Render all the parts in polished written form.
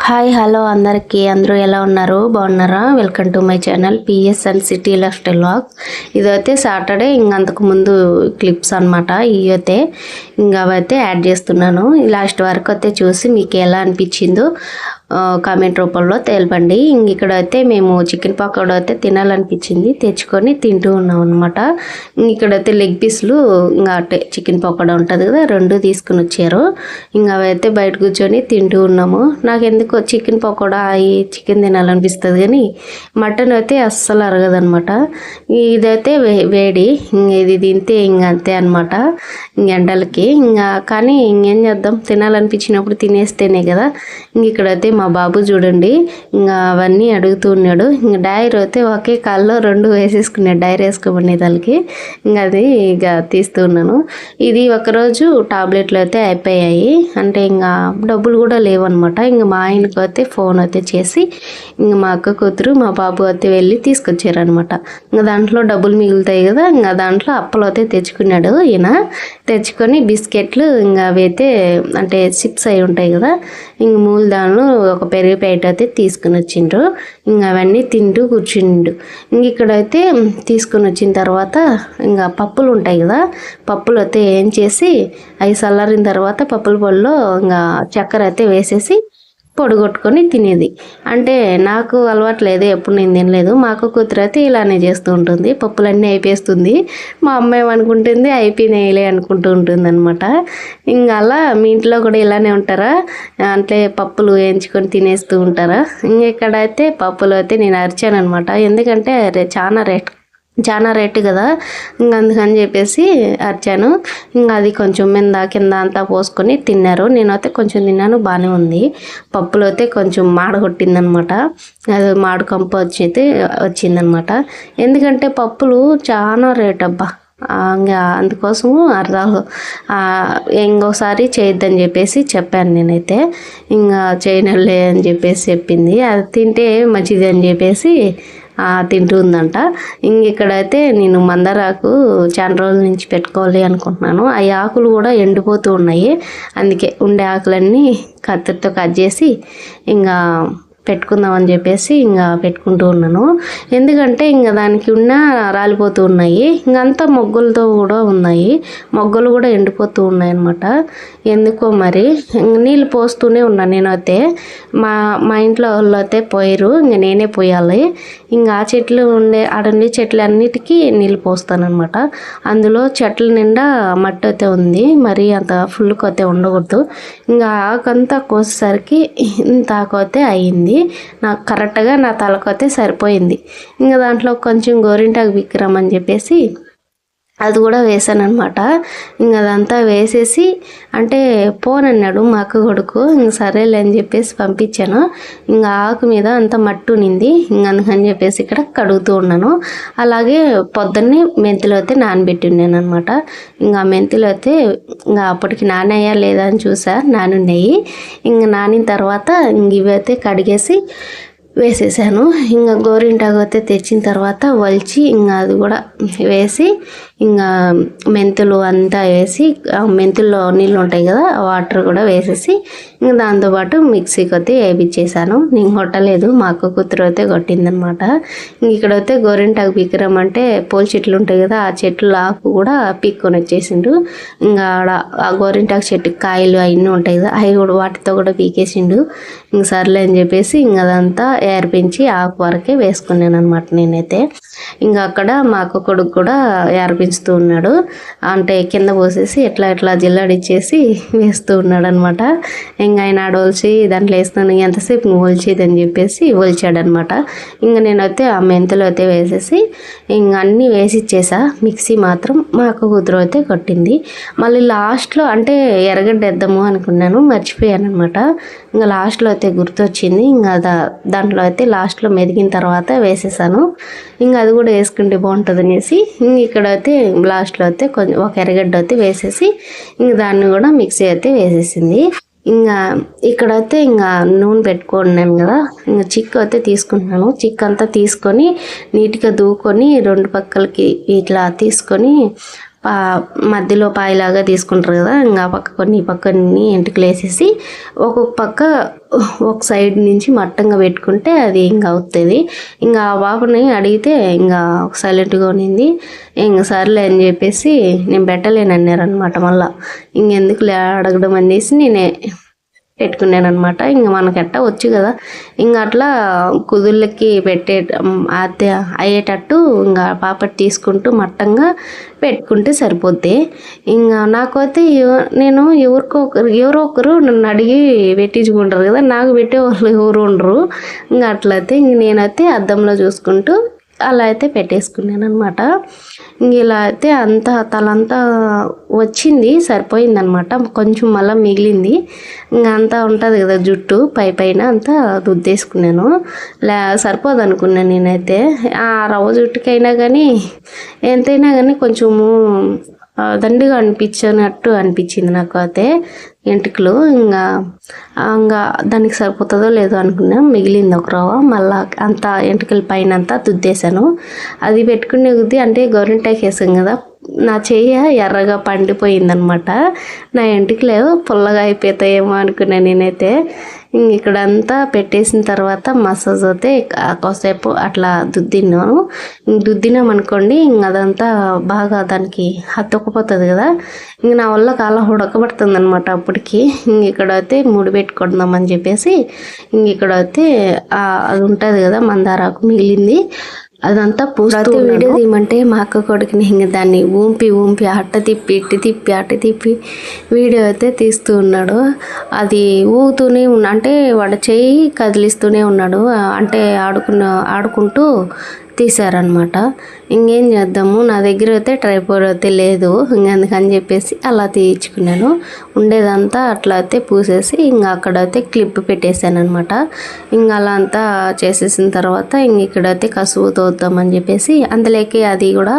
Hi hello అందరికీ అందరూ ఎలా ఉన్నారు బాగున్నారా? Welcome to my channel PSN city life style vlog. ఇదైతే సాటర్డే అంతకు ముందు క్లిప్స్ అనమాట. ఇవైతే అవైతే యాడ్ చేస్తున్నాను. లాస్ట్ వరకు అయితే చూసి మీకు ఎలా అనిపించిందో కామెంట్ రూపంలో తెలపండి. ఇక్కడైతే మేము చికెన్ పకోడా అయితే తినాలనిపించింది, తెచ్చుకొని తింటూ ఉన్నాం అనమాట. ఇక్కడైతే లెగ్ పీస్లు అంటే చికెన్ పకోడా ఉంటుంది కదా, రెండు తీసుకుని వచ్చారు. అవైతే బయట కూర్చొని తింటూ ఉన్నాము. నాకు ఎందుకో చికెన్ పకోడా చికెన్ తినాలనిపిస్తుంది, కానీ మటన్ అయితే అస్సలు అరగదనమాట. ఇదైతే వేడి, ఇది తింటే అంతే అనమాట ఎండలకి. కానీ ఇంకేం చేద్దాం, తినాలనిపించినప్పుడు తినేస్తేనే కదా. ఇక్కడైతే మా బాబు చూడండి అవన్నీ అడుగుతూ ఉన్నాడు. డైర్ అయితే ఒకే కాల్లో రెండు వేసేసుకున్నాడు, డైర్ వేసుకోమని తలకి. అది తీస్తూ ఉన్నాను. ఇది ఒకరోజు టాబ్లెట్లు అయితే అయిపోయాయి, అంటే డబ్బులు కూడా లేవన్నమాట. మా ఆయనకు అయితే ఫోన్ అయితే చేసి మా అక్క కూతురు మా బాబు అయితే వెళ్ళి తీసుకొచ్చారనమాట. దాంట్లో డబ్బులు మిగులుతాయి కదా, దాంట్లో అప్పలు అయితే తెచ్చుకున్నాడు ఈయన. తెచ్చుకొని బిస్కెట్లు అవి అయితే అంటే చిప్స్ అయి ఉంటాయి కదా, మూలదాను ఒక పెరుగు ప్యాకెట్ అయితే తీసుకుని వచ్చిండ్రు. అవన్నీ తింటూ కూర్చుండు. ఇక్కడైతే తీసుకుని వచ్చిన తర్వాత పప్పులు ఉంటాయి కదా, పప్పులు అయితే ఏం చేసి అవి చల్లారిన తర్వాత పప్పుల పొడిలో చక్కెర అయితే వేసేసి పొడిగొట్టుకొని తినేది. అంటే నాకు అలవాటు లేదు, ఎప్పుడు నేను తినలేదు. మా అక్క కూతురు అయితే ఇలానే చేస్తూ ఉంటుంది, పప్పులన్నీ అయిపోతుంది. మా అమ్మ ఏమనుకుంటుంది, అయిపోయినాయిలే అనుకుంటూ ఉంటుంది అనమాట. అలా మీ ఇంట్లో కూడా ఇలానే ఉంటారా? అంటే పప్పులు వేయించుకొని తినేస్తూ ఉంటారా? ఇక్కడైతే పప్పులు అయితే నేను అరిచాను అనమాట, ఎందుకంటే చాలా రేటు కదా, అందుకని చెప్పేసి అరిచాను. అది కొంచెం కింద అంతా పోసుకొని తిన్నారు. నేనైతే కొంచెం తిన్నాను, బాగానే ఉంది. పప్పులో అయితే కొంచెం మాడగొట్టిందనమాట, అది మాడు కంప వచ్చిందనమాట. ఎందుకంటే పప్పులు చాలా రేట్ అబ్బా. అందుకోసము అర్థాలు ఇంకోసారి చేయొద్దని చెప్పేసి చెప్పాను నేనైతే. చేయనులే అని చెప్పేసి చెప్పింది. అది తింటే మంచిది అని చెప్పేసి తింటుందంట. ఇక్కడైతే నేను మందారాకు చాలా రోజుల నుంచి పెట్టుకోవాలి అనుకుంటున్నాను. ఆ ఆకులు కూడా ఎండిపోతూ ఉన్నాయి, అందుకే ఉండే ఆకులన్నీ కత్తితో కట్ చేసి పెట్టుకుందామని చెప్పేసి పెట్టుకుంటూ ఉన్నాను. ఎందుకంటే దానికి రాలిపోతూ ఉన్నాయి, అంతా మొగ్గలతో కూడా ఉన్నాయి, మొగ్గలు కూడా ఎండిపోతూ ఉన్నాయి అన్నమాట. ఎందుకో మరి నీళ్ళు పోస్తూనే ఉన్నాను నేనైతే. మా ఇంట్లో వాళ్ళు అయితే పోయారు, నేనే పోయాలి. ఆ చెట్లు ఆడుండే చెట్లు అన్నిటికీ నీళ్ళు పోస్తానమాట. అందులో చెట్ల నిండా మట్టి అయితే ఉంది, మరి అంత ఫుల్గా అయితే ఉండకూడదు. ఆకంతా కోసేసరికి ఇంత ఆకు అయితే అయ్యింది. నాకు కరెక్ట్గా నా తలకైతే సరిపోయింది. దాంట్లో కొంచెం గోరింటాకు బిక్కిరమ్మని చెప్పేసి అది కూడా వేసాను అనమాట. అదంతా వేసేసి అంటే పోనన్నాడు మా అక్క కొడుకు, సరేలే అని చెప్పేసి పంపించాను. ఆకు మీద అంతా మట్టు నింది, అందుకని చెప్పేసి ఇక్కడ కడుగుతూ ఉన్నాను. అలాగే పొద్దున్నే మెంతులు అయితే నానబెట్టి ఉన్నాను అనమాట. మెంతులు అయితే అప్పటికి నానయ్యా లేదా అని చూసా, నానున్నాయి. నానిన తర్వాత ఇవి అయితే కడిగేసి వేసేసాను. గోరింటాకు అయితే తెచ్చిన తర్వాత వలిచి అది కూడా వేసి మెంతులు అంతా వేసి, మెంతుల్లో నీళ్ళు ఉంటాయి కదా, వాటర్ కూడా వేసేసి దాంతోపాటు మిక్సీకి అయితే వేయించేసాను. నేను కొట్టలేదు, మా అక్క కూతురు అయితే కొట్టిందనమాట. ఇక్కడైతే గోరింటాకు పీకరమంటే పూల చెట్లు ఉంటాయి కదా, ఆ చెట్లు ఆకు కూడా పీక్కొని వచ్చేసిండు. ఆడ ఆ గోరింటాకు చెట్టుకి కాయలు అవన్నీ ఉంటాయి కదా, అవి కూడా వాటితో కూడా పీకేసిండు. సర్లే అని చెప్పేసి అదంతా ఏర్పించి ఆకు వరకే వేసుకున్నాను అనమాట నేనైతే. అక్కడ మా అక్క కొడుకు కూడా ఏర్పించుతూ ఉన్నాడు, అంటే కింద పోసేసి ఎట్లా జిల్లాడిచ్చేసి వేస్తూ ఉన్నాడు అనమాట. ఆయన ఆడవలిచి దాంట్లో వేస్తున్నాను, ఎంతసేపు ఒలిచేది అని చెప్పేసి ఒలిచాడనమాట. నేనైతే ఆ మెంతులు అయితే వేసేసి అన్నీ వేసి ఇచ్చేసా. మిక్సీ మాత్రం మా అక్క కూతురు అయితే కొట్టింది. మళ్ళీ లాస్ట్లో అంటే ఎర్రగడ్డ వేద్దాము అనుకున్నాను, మర్చిపోయాను అనమాట. లాస్ట్లో అయితే గుర్తొచ్చింది. దాంట్లో అయితే లాస్ట్లో మెదిగిన తర్వాత వేసేసాను. అది కూడా వేసుకుంటే బాగుంటుంది అనేసి ఇక్కడైతే లాస్ట్లో అయితే కొంచెం ఒక ఎర్రగడ్డ అయితే వేసేసి దాన్ని కూడా మిక్సీ అయితే వేసేసింది. ఇక్కడైతే నూనె పెట్టుకున్నాను కదా, చిక్కు అయితే తీసుకుంటున్నాను. చిక్కు అంతా తీసుకొని నీట్గా దూకొని రెండు పక్కలకి ఇట్లా తీసుకొని మధ్యలో పాయిలాగా తీసుకుంటారు కదా, ఇంకా పక్క కొన్ని పక్కన్ని ఎంటుకలు వేసేసి ఒక్కొక్క పక్క ఒక సైడ్ నుంచి మట్టంగా పెట్టుకుంటే అది ఇంకా అవుతుంది. ఇంకా ఆ పాపని అడిగితే ఇంకా సైలెంట్గా ఉన్నింది. ఇంక సర్లే అని చెప్పేసి నేను పెట్టలేనన్నారనమాట. మళ్ళీ ఇంకెందుకు అడగడం అనేసి నేనే పెట్టుకున్నాను అనమాట. ఇంక మనకెట్ట వచ్చు కదా, ఇంకా అట్లా కుదుళ్ళకి అయ్యేటట్టు ఇంకా పాపట్ తీసుకుంటూ మట్టంగా పెట్టుకుంటే సరిపోద్ది. ఇంకా నాకైతే నేను ఎవరో ఒకరు నన్ను అడిగి పెట్టించుకుంటారు కదా, నాకు పెట్టే వాళ్ళు ఎవరు ఉండరు. ఇంకా అట్లయితే ఇంక నేనైతే అద్దంలో చూసుకుంటూ అలా అయితే పెట్టేసుకున్నాను అనమాట. ఇలా అయితే తలంతా వచ్చింది, సరిపోయింది అనమాట. కొంచెం మళ్ళీ మిగిలింది, ఇంకా అంతా ఉంటుంది కదా జుట్టు పైన అంతా రుద్దేసుకున్నాను. సరిపోదు అనుకున్నాను నేనైతే. ఆ రవ్వ జుట్టుకైనా కానీ ఎంతైనా కానీ కొంచెము దండిగా అనిపించింది నాకు అయితే ఎంటుకలు. ఇంకా దానికి సరిపోతుందో లేదో అనుకున్నా, మిగిలింది ఒక రవ్వ. మళ్ళీ అంతా ఎంటుకల పైన అంతా దుద్దేశాను. అది పెట్టుకునే కొద్దీ అంటే గవర్నమెంట్ వేసాం కదా, నా చెయ్యి ఎర్రగా పండిపోయిందనమాట. నా ఎంటుకలు పుల్లగా అయిపోతాయేమో అనుకున్నాను నేనైతే. ఇక్కడంతా పెట్టేసిన తర్వాత మసాజ్ అయితే కాసేపు అట్లా దుద్దినామనుకోండి, అదంతా బాగా దానికి హత్తుకుపోతుంది కదా. నా వల్ల కాళ్ళ ఉడకబడుతుంది అనమాట అప్పటికి. ఇక్కడైతే ముడి పెట్టుకుందామని చెప్పేసి ఇక్కడైతే అది ఉంటుంది కదా మందారాకు మిగిలింది, అదంతా పూస్తూ వీడియో తీయమంటే మా అక్క కొడుకుని ఇంక దాన్ని ఊంపి అట్ట తిప్పి వీడియో అయితే తీస్తూ ఉన్నాడు. అది ఊగుతూనే అంటే వాడు చేయి కదిలిస్తూనే ఉన్నాడు, అంటే ఆడుకుంటూ తీశారనమాట. ఇంకేం చేద్దాము, నా దగ్గర అయితే ట్రైపోడ్ అయితే లేదు, అందుకని చెప్పేసి అలా తీయించుకున్నాను. ఉండేదంతా అట్లా అయితే పూసేసి అక్కడైతే క్లిప్ పెట్టేశాను అనమాట. అలా అంతా చేసేసిన తర్వాత ఇక్కడైతే కసువు తోద్దామని చెప్పేసి, అందులోకి అది కూడా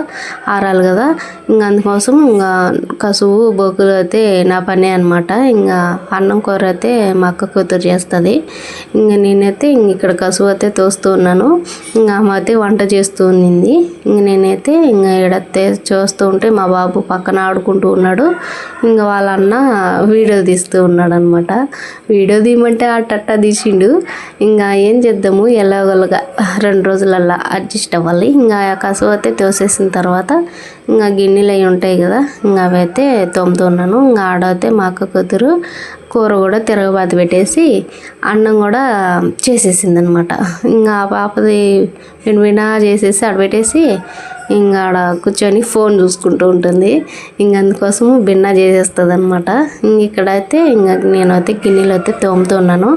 ఆరాలి కదా, అందుకోసం కసువు బొగ్గులు అయితే నా పనే అనమాట. అన్నం కూర అయితే మా అక్క కూతురు చేస్తుంది. నేనైతే ఇక్కడ కసువు అయితే తోస్తూ ఉన్నాను. ఆమె అయితే వంట చేస్తూ ఉన్నింది. నేనైతే ఈడైతే చూస్తూ ఉంటే మా బాబు పక్కన ఆడుకుంటూ ఉన్నాడు. వాళ్ళ అన్న వీడియో తీస్తూ ఉన్నాడు అనమాట. వీడియో తీయమంటే అట్ట తీసిండు. ఏం చేద్దాము, ఎలాగోలాగా 2 రోజులల్లా అడ్జస్ట్ అవ్వాలి. కసువు అయితే తోసేసిన తర్వాత గిన్నెలు అవి ఉంటాయి కదా, అవైతే తోముతున్నాను. ఆడైతే మా అక్క కూతురు కూర కూడా తిరగబాతి పెట్టేసి అన్నం కూడా చేసేసింది అనమాట. ఆ పాపది వినా చేసేసి ఆడబెట్టేసి ఆడ కూర్చొని ఫోన్ చూసుకుంటూ ఉంటుంది. అందుకోసము భిన్న చేసేస్తుంది అనమాట. ఇక్కడైతే నేనైతే గిన్నెలు అయితే తోముతున్నాను.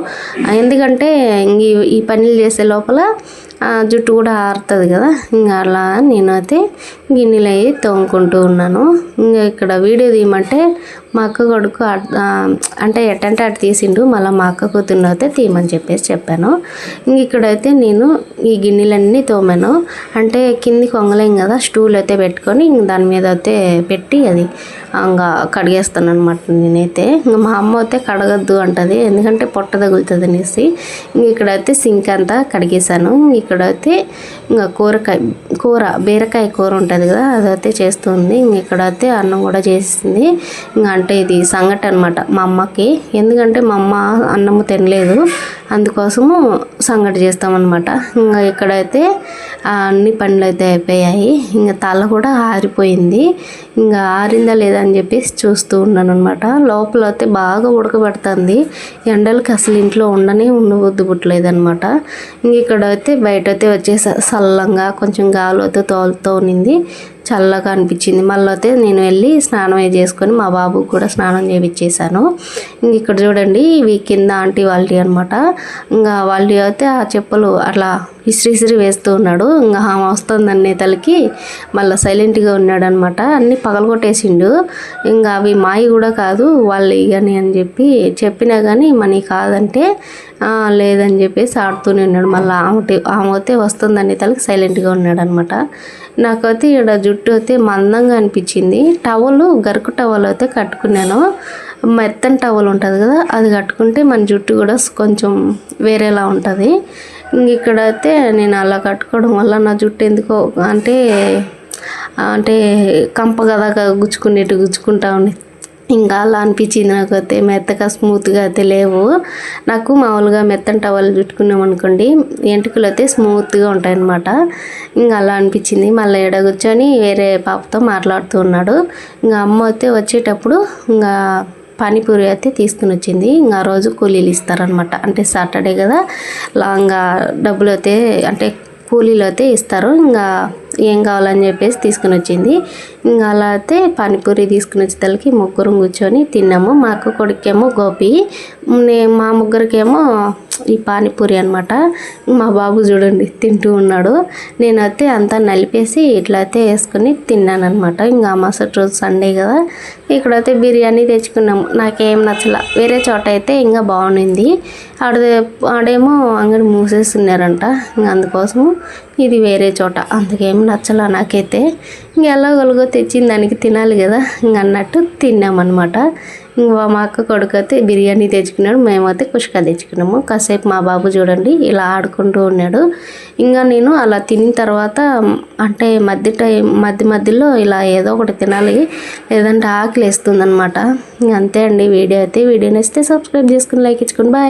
ఎందుకంటే ఈ పనులు చేసే లోపల జుట్టు కూడా ఆరుతుంది కదా, అలా నేనైతే గిన్నెలు అవి తోముకుంటూ ఉన్నాను. ఇక్కడ వీడియో తీయమంటే మా అక్క కొడుకు అంటే ఎట్టంటే అటు తీసిండు. మళ్ళీ మా అక్క కూతురు అయితే తీయమని చెప్పాను. ఇక్కడైతే నేను ఈ గిన్నెలన్నీ తోమాను. అంటే కిందికి వంగలేం కదా, స్టూల్ అయితే పెట్టుకొని దాని మీద అయితే పెట్టి అది కడిగేస్తాను అనమాట. నేనైతే మా అమ్మ అయితే కడగద్దు అంటది, ఎందుకంటే పొట్ట తగులుతుంది అనేసి. ఇక్కడైతే సింక్ అంతా కడిగేసాను. ఇక్కడైతే బీరకాయ కూర ఉంటుంది కదా, అదైతే చేస్తుంది. ఇక్కడైతే అన్నం కూడా చేసింది. అంటే ఇది సంగటి అనమాట మా అమ్మకి, ఎందుకంటే మా అమ్మ అన్నము తినలేదు, అందుకోసము సంగటి చేస్తామన్నమాట. ఇక్కడైతే అన్ని పనులు అయితే అయిపోయాయి. తల కూడా ఆరిపోయింది. ఆరిందా లేదా అని చెప్పేసి చూస్తూ ఉన్నాను అనమాట. లోపల అయితే బాగా ఉడకబడుతుంది. ఎండలకి అసలు ఇంట్లో ఉండబుద్ధి పుట్టలేదనమాట. ఇక్కడైతే బయట అయితే వచ్చేసి చల్లంగా కొంచెం గాలి అయితే తోలుతూ ఉన్నింది, చల్లగా అనిపించింది. మళ్ళీ అయితే నేను వెళ్ళి స్నానం చేసుకొని మా బాబుకి కూడా స్నానం చేయించేసాను. ఇక్కడ చూడండి, ఇవి కింద ఆంటీ వాళ్ళవి అనమాట. వాళ్ళు అయితే ఆ చెప్పులు అట్లా ఇసిరి వేస్తూ ఉన్నాడు. ఆమె వస్తుందనే తలకి మళ్ళీ సైలెంట్గా ఉన్నాడు అనమాట. అన్నీ పగలగొట్టేసిండు. అవి మాయి కూడా కాదు, వాళ్ళు ఇగని అని చెప్పినా కానీ మనీ కాదంటే లేదని చెప్పేసి ఆడుతూనే ఉన్నాడు. మళ్ళీ ఆమె అయితే వస్తుందనే తలకి సైలెంట్గా ఉన్నాడు అనమాట. నాకైతే ఇక్కడ జుట్టు అయితే మందంగా అనిపించింది. గరుకు టవల్ అయితే కట్టుకున్నాను. మెత్తని టవల్ ఉంటుంది కదా, అది కట్టుకుంటే మన జుట్టు కూడా కొంచెం వేరేలా ఉంటుంది. ఇక్కడైతే నేను అలా కట్టుకోవడం వల్ల నా జుట్టు ఎందుకో అంటే అంటే కంప కదా గుచ్చుకుంటా ఉండి ఇంకా అలా అనిపించింది. నాకు అయితే మెత్తగా స్మూత్గా అయితే లేవు. నాకు మామూలుగా మెత్తని టవల్ చుట్టుకున్నాం అనుకోండి ఎంటుకలు అయితే స్మూత్గా ఉంటాయన్నమాట. ఇంకా అలా అనిపించింది. మళ్ళీ ఎడ కూర్చొని వేరే పాపతో మాట్లాడుతూ ఉన్నాడు. ఇంకా అమ్మ అయితే వచ్చేటప్పుడు ఇంకా పానీపూరి అయితే తీసుకుని వచ్చింది. ఇంకా ఆ రోజు కూలీలు ఇస్తారనమాట. అంటే సాటర్డే కదా, లాంగా డబ్బులు అయితే అంటే కూలీలు అయితే ఇస్తారు. ఇంకా ఏం కావాలని చెప్పేసి తీసుకుని వచ్చింది. ఇంకా అలా అయితే పానీపూరి తీసుకుని వచ్చేసరికి ముగ్గురం కూర్చొని తిన్నాము. మా అక్క కొడుకేమో గోపి, మా ముగ్గురికేమో ఈ పానీపూరి అనమాట. మా బాబు చూడండి తింటూ ఉన్నాడు. నేనైతే అంతా నలిపేసి ఇట్లా అయితే వేసుకుని తిన్నాను అనమాట. ఇంకా మరుసటి రోజు సండే కదా, ఇక్కడైతే బిర్యానీ తెచ్చుకున్నాము. నాకేం నచ్చల. వేరే చోట అయితే ఇంకా బాగుండింది. ఆడేమో అంగడి మూసేస్తున్నారంట. ఇంకా అందుకోసము ఇది వేరే చోట, అందుకేం నచ్చల నాకైతే. ఇంక ఎలాగోలుగో తెచ్చిన దానికి తినాలి కదా, ఇంక అన్నట్టు తిన్నామన్నమాట. ఇంకా మా అక్క కొడుకు అయితే బిర్యానీ తెచ్చుకున్నాడు, మేమైతే కుష్కా తెచ్చుకున్నాము. కాసేపు మా బాబు చూడండి ఇలా ఆడుకుంటూ ఉన్నాడు. ఇంకా నేను అలా తిన్న తర్వాత అంటే మధ్యలో ఇలా ఏదో ఒకటి తినాలి, లేదంటే ఆకలి వేస్తుంది అనమాట. ఇంక అంతే అండి వీడియో అయితే. వీడియో నచ్చితే సబ్స్క్రైబ్ చేసుకుని లైక్ ఇచ్చుకోండి. బాయ్.